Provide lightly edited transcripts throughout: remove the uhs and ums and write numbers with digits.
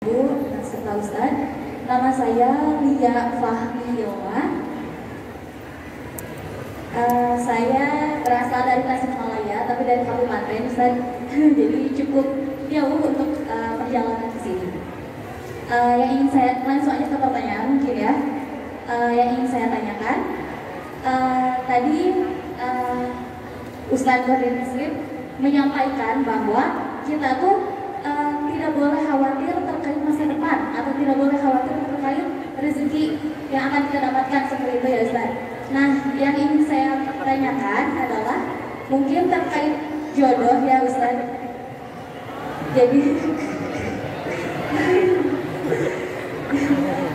Bu, serta Ustaz, nama saya Lia Fahmi Yoma. Saya berasal dari Tasikmalaya, tapi dari kabupaten Ustaz. Jadi cukup jauh untuk perjalanan ke sini. Yang ingin saya langsung aja ke pertanyaan mungkin ya. Yang ingin saya tanyakan, tadi Ustaz Nurdin Muslim menyampaikan bahwa kita tuh tidak boleh khawatir terkait masa depan atau tidak boleh khawatir terkait rezeki yang akan kita dapatkan seperti itu ya Ustaz. Nah, yang ingin saya tanyakan adalah mungkin terkait jodoh ya Ustaz. Jadi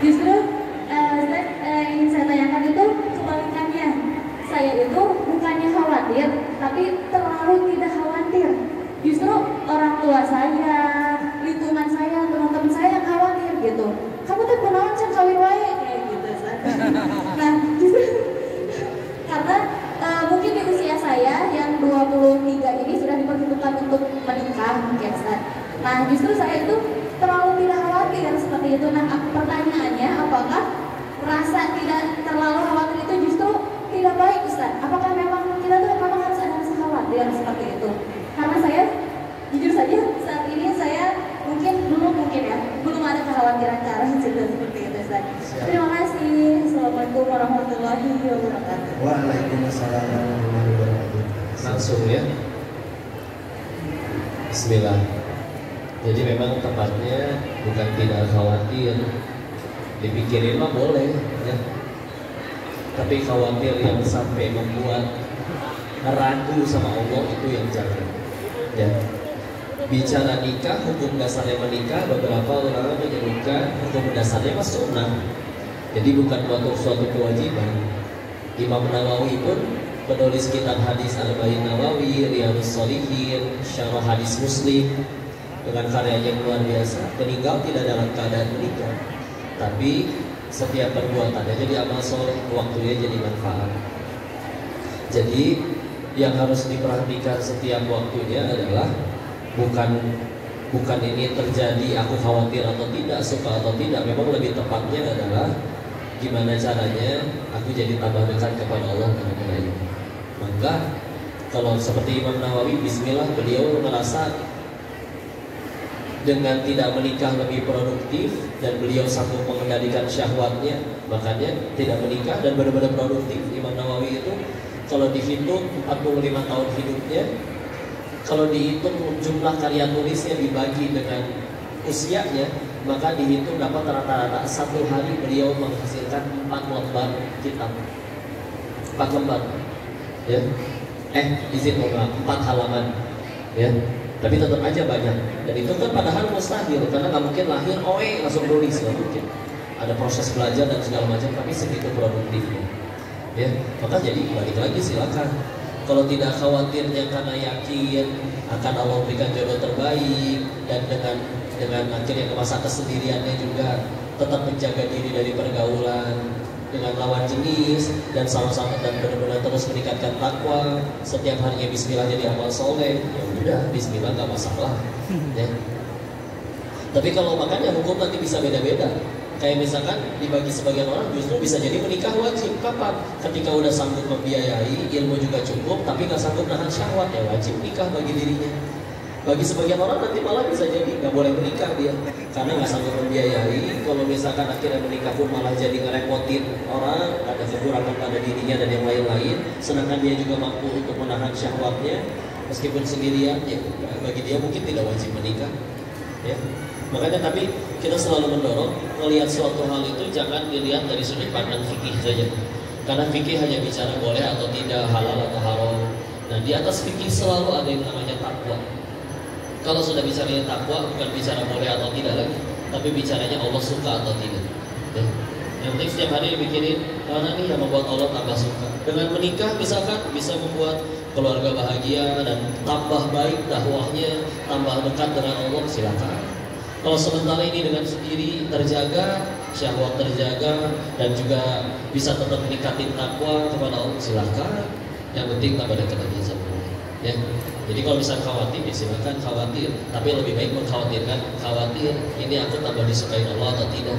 justru Ustaz, ingin saya tanyakan itu kebalikannya. Saya itu bukannya khawatir, tapi terlalu tidak khawatir. Justru orang tua saya, lingkungan saya, teman-teman saya yang khawatir gitu. Kamu tuh kenalan can kawin wae kayak gitu. Nah, justru karena mungkin di usia saya yang 23 ini sudah diperhitungkan untuk menikah mungkin Ustaz. Nah, justru saya itu terlalu tidak khawatir seperti itu. Nah, pertanyaannya apakah rasa tidak terlalu khawatir itu justru tidak baik Ustaz? Apakah memang kita tuh memang harus ada rasa khawatir seperti itu? Karena saya jujur saja saat ini saya belum ada kekhawatiran ke arah situ seperti itu Ustaz. Terima kasih. Assalamualaikum warahmatullahi wabarakatuh. Waalaikumsalam warahmatullahi wabarakatuh. Langsung ya. Bismillah. Jadi memang tepatnya bukan tidak khawatir, dipikirin mah boleh ya. Tapi khawatir yang sampai membuat ragu sama Allah itu yang jangan. Ya. Bicara nikah, hukum dasarnya menikah, beberapa ulama menyebutkan hukum dasarnya mas sunnah. Jadi bukan suatu kewajiban. Imam Nawawi pun penulis kitab hadis Al-Bain Nawawi, Riyadhus Shalihin, Syarah Hadis Muslim dengan karyanya yang luar biasa. Meninggal tidak dalam keadaan menikah, tapi setiap perbuatannya jadi amal soleh, waktunya jadi manfaat. Jadi yang harus diperhatikan setiap waktunya adalah bukan ini terjadi aku khawatir atau tidak, suka atau tidak. Memang lebih tepatnya adalah gimana caranya aku jadi tambah dekat kepada Allah pada ini. Maka kalau seperti Imam Nawawi, bismillah, beliau merasa dengan tidak menikah lebih produktif dan beliau sanggup mengendalikan syahwatnya, makanya tidak menikah dan benar-benar produktif. Imam Nawawi itu kalau dihitung 45 tahun hidupnya, kalau dihitung jumlah karya tulisnya dibagi dengan usianya, maka dihitung dapat rata-rata satu hari beliau menghasilkan 4 lembar kitab. 4 lembar ya. Izin mohon 4 halaman ya. Tapi tetap aja banyak. Dan itu kan padahal mustahil, karena nggak mungkin lahir langsung nulis, nggak mungkin. Ada proses belajar dan segala macam, tapi segitu produktifnya. Ya, maka jadi balik lagi silakan. Kalau tidak khawatirnya karena yakin akan Allah berikan jodoh terbaik, dan dengan akhirnya ke masa kesendiriannya juga tetap menjaga diri dari pergaulan dengan lawan jenis dan sama-sama dan benar-benar terus meningkatkan takwa, setiap harinya bismillah jadi amal soleh, ya udah bismillah nggak masalah ya. Tapi kalau makanya hukum nanti bisa beda-beda. Kayak misalkan dibagi sebagian orang justru bisa jadi menikah wajib. Kapan? Ketika udah sanggup membiayai, ilmu juga cukup, tapi nggak sanggup nahan syahwat, ya wajib nikah bagi dirinya. Bagi sebagian orang nanti malah bisa jadi nggak boleh menikah dia, karena nggak sanggup membiayai. Kalau misalkan akhirnya menikah pun malah jadi ngerepotin orang, ada kekurangan pada dirinya dan yang lain-lain. Sedangkan dia juga mampu untuk menahan syahwatnya, meskipun sendirian, ya bagi dia mungkin tidak wajib menikah. Ya. Makanya tapi kita selalu mendorong melihat suatu hal itu jangan dilihat dari sudut pandang fikih saja, karena fikih hanya bicara boleh atau tidak, halal atau haram. Nah di atas fikih selalu ada yang namanya takwa. Kalau sudah bicaranya takwa, bukan bicara boleh atau tidak lagi, tapi bicaranya Allah suka atau tidak ya. Yang penting setiap hari dipikirin mana nih yang membuat Allah tambah suka. Dengan menikah misalkan bisa membuat keluarga bahagia dan tambah baik dakwahnya, tambah dekat dengan Allah, silakan. Kalau sementara ini dengan sendiri terjaga, syahwat terjaga, dan juga bisa tetap meningkatin takwa kepada Allah, silahkan. Yang penting tambah dekat aja sama Allah. Ya, jadi kalau misalnya khawatir, ya silakan khawatir, tapi lebih baik mengkhawatirkan khawatir ini aku tambah disukai Allah atau tidak.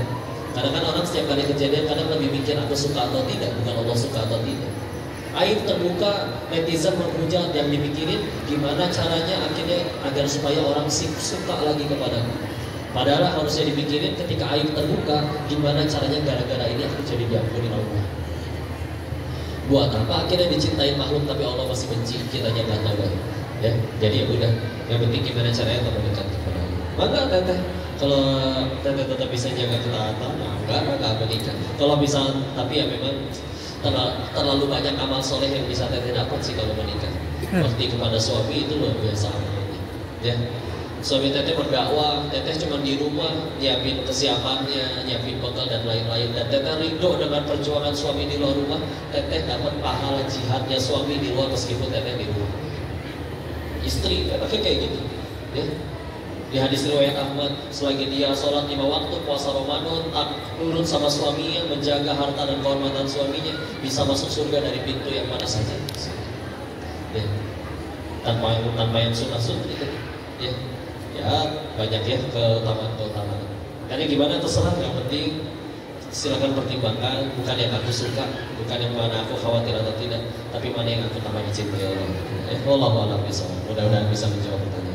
Karena kan orang setiap kali kejadian kadang lebih mikir aku suka atau tidak, bukan Allah suka atau tidak. Aib terbuka, netizen menghujat, yang dipikirin gimana caranya akhirnya agar supaya orang suka lagi kepadaku. Padahal harusnya dipikirin ketika aib terbuka, gimana caranya gara-gara ini aku jadi diampuni Allah. Buat apa akhirnya dicintai makhluk tapi Allah masih benci, kitanya nggak tahu ya. Jadi ya udah, yang penting gimana caranya untuk mendekat kepada Allah. Maka teteh, kalau teteh tetap bisa jaga ketaatan, nggak menikah. Kalau bisa, tapi ya memang terlalu banyak amal soleh yang bisa teteh dapat sih kalau menikah. Bakti kepada suami itu luar biasa amalnya. Ya. Suami teteh berdakwah, teteh cuma di rumah nyiapin kesiapannya, nyiapin bekal dan lain-lain. Dan teteh ridho dengan perjuangan suami di luar rumah. Teteh dapat pahala jihadnya suami di luar meskipun teteh di rumah. Istri teteh kayak gitu. Ya. Di hadis riwayat Ahmad, selagi dia sholat 5 waktu, puasa Ramadan, nurut sama suaminya, menjaga harta dan kehormatan suaminya, bisa masuk surga dari pintu yang mana saja. Ya. Tanpa yang sunnah-sunnah itu. Ya. Ya banyak ya keutamaan. Karena gimana terserah, yang penting silakan pertimbangkan, bukan yang aku suka, bukan yang mana aku khawatir atau tidak, tapi mana yang aku tambah cintai Allah. Wallahu a'lam bishawab. Mudah-mudahan bisa menjawab pertanyaan.